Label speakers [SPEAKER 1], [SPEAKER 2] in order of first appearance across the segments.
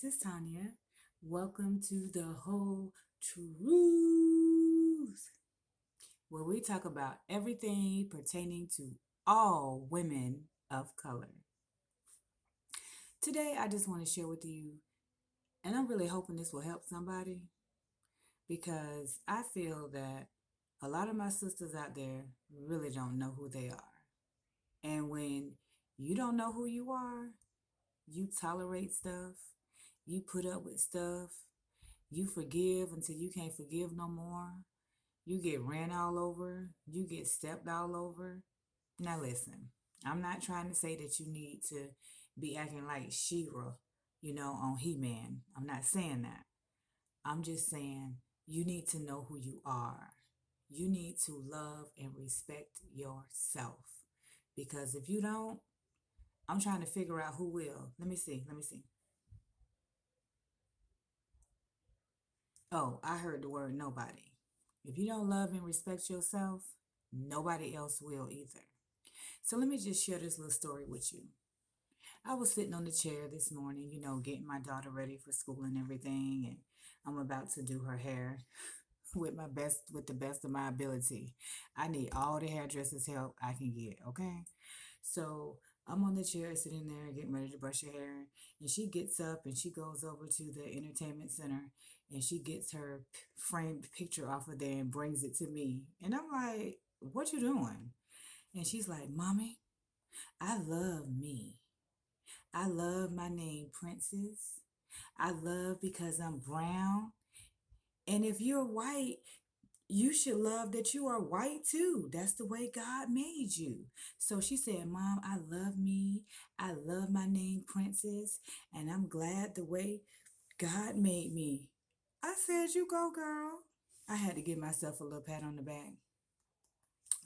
[SPEAKER 1] This is Tanya. Welcome to the Whole Truth, where we talk about everything pertaining to all women of color. Today, I just want to share with you, and I'm really hoping this will help somebody because I feel that a lot of my sisters out there really don't know who they are. And when you don't know who you are, you tolerate stuff, you put up with stuff, you forgive until you can't forgive no more. You get ran all over. You get stepped all over. Now listen, I'm not trying to say that you need to be acting like She-Ra, on He-Man. I'm not saying that. I'm just saying you need to know who you are. You need to love and respect yourself. Because if you don't, I'm trying to figure out who will. Let me see. Let me see. Oh, I heard the word nobody. If you don't love and respect yourself, nobody else will either. So let me just share this little story with you. I was sitting on the chair this morning, getting my daughter ready for school and everything, and I'm about to do her hair with the best of my ability. I need all the hairdressers help I can get, okay? So I'm on the chair sitting there getting ready to brush her hair, and she gets up and she goes over to the entertainment center and she gets her framed picture off of there and brings it to me. And I'm like, "What you doing?" And she's like, "Mommy, I love me. I love my name, Princess. I love because I'm brown. And if you're white, you should love that you are white too. That's the way God made you." So she said, "Mom, I love me. I love my name, Princess. And I'm glad the way God made me." I said, "You go, girl." I had to give myself a little pat on the back.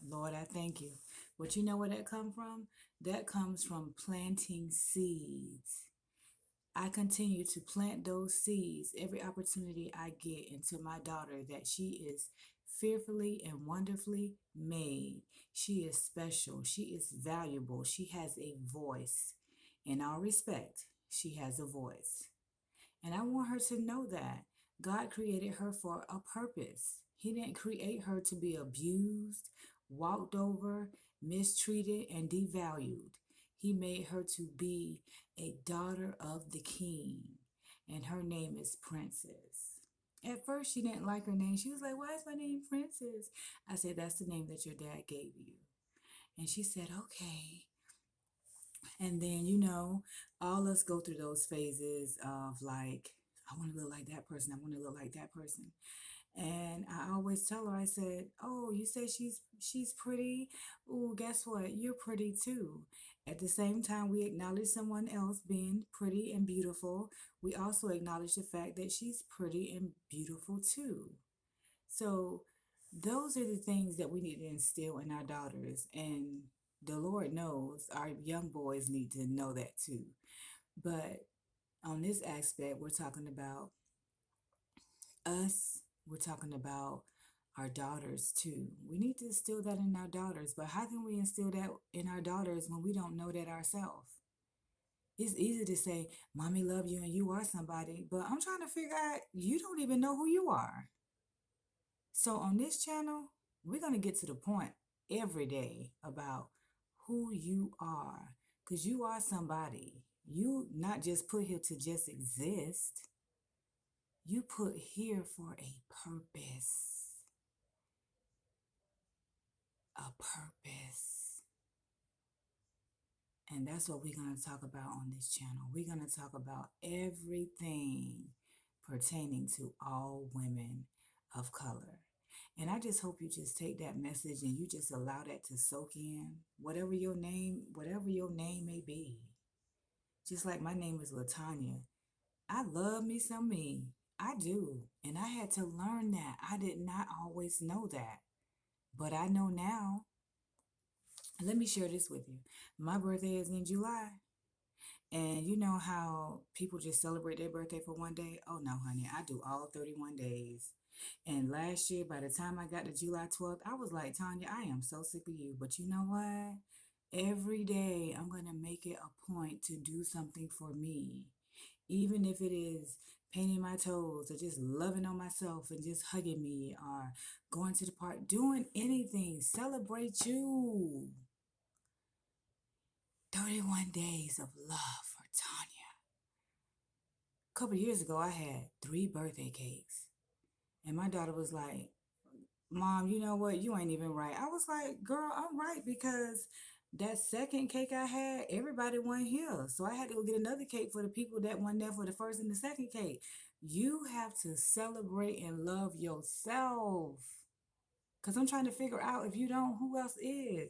[SPEAKER 1] Lord, I thank you. But you know where that come from? That comes from planting seeds. I continue to plant those seeds every opportunity I get into my daughter that she is fearfully and wonderfully made. She is special. She is valuable. She has a voice. In all respect, she has a voice. And I want her to know that God created her for a purpose. He didn't create her to be abused, walked over, mistreated, and devalued. He made her to be a daughter of the king, and her name is Princess. At first, she didn't like her name. She was like, "Why is my name Princess?" I said, "That's the name that your dad gave you." And she said, "Okay." And then, all us go through those phases of like, I want to look like that person. I want to look like that person. And I always tell her, I said, "Oh, you say she's pretty. Oh, guess what? You're pretty too." At the same time, we acknowledge someone else being pretty and beautiful. We also acknowledge the fact that she's pretty and beautiful too. So those are the things that we need to instill in our daughters. And the Lord knows our young boys need to know that too. But on this aspect, we're talking about us, we're talking about our daughters too. We need to instill that in our daughters. But how can we instill that in our daughters when we don't know that ourselves? It's easy to say, "Mommy love you and you are somebody," but I'm trying to figure out you don't even know who you are. So on this channel, we're going to get to the point every day about who you are, because you are somebody. You not just put here to just exist. You put here for a purpose. A purpose. And that's what we're going to talk about on this channel. We're going to talk about everything pertaining to all women of color. And I just hope you just take that message and you just allow that to soak in. Whatever your name may be. Just like my name is Latanya. I love me some me. I do. And I had to learn that. I did not always know that. But I know now. Let me share this with you. My birthday is in July. And you know how people just celebrate their birthday for one day? Oh no, honey, I do all 31 days. And last year, by the time I got to July 12th, I was like, "Tanya, I am so sick of you." But you know what? Every day, I'm going to make it a point to do something for me. even if it is painting my toes or just loving on myself and just hugging me or going to the park, doing anything. Celebrate you. 31 days of love for Tanya. A couple years ago, I had 3 birthday cakes. And my daughter was like, Mom, you know what? You ain't even right. I was like, girl, I'm right because that second cake I had, everybody wasn't here. So I had to go get another cake for the people that weren't there for the first and the second cake. You have to celebrate and love yourself. Because I'm trying to figure out if you don't, who else is?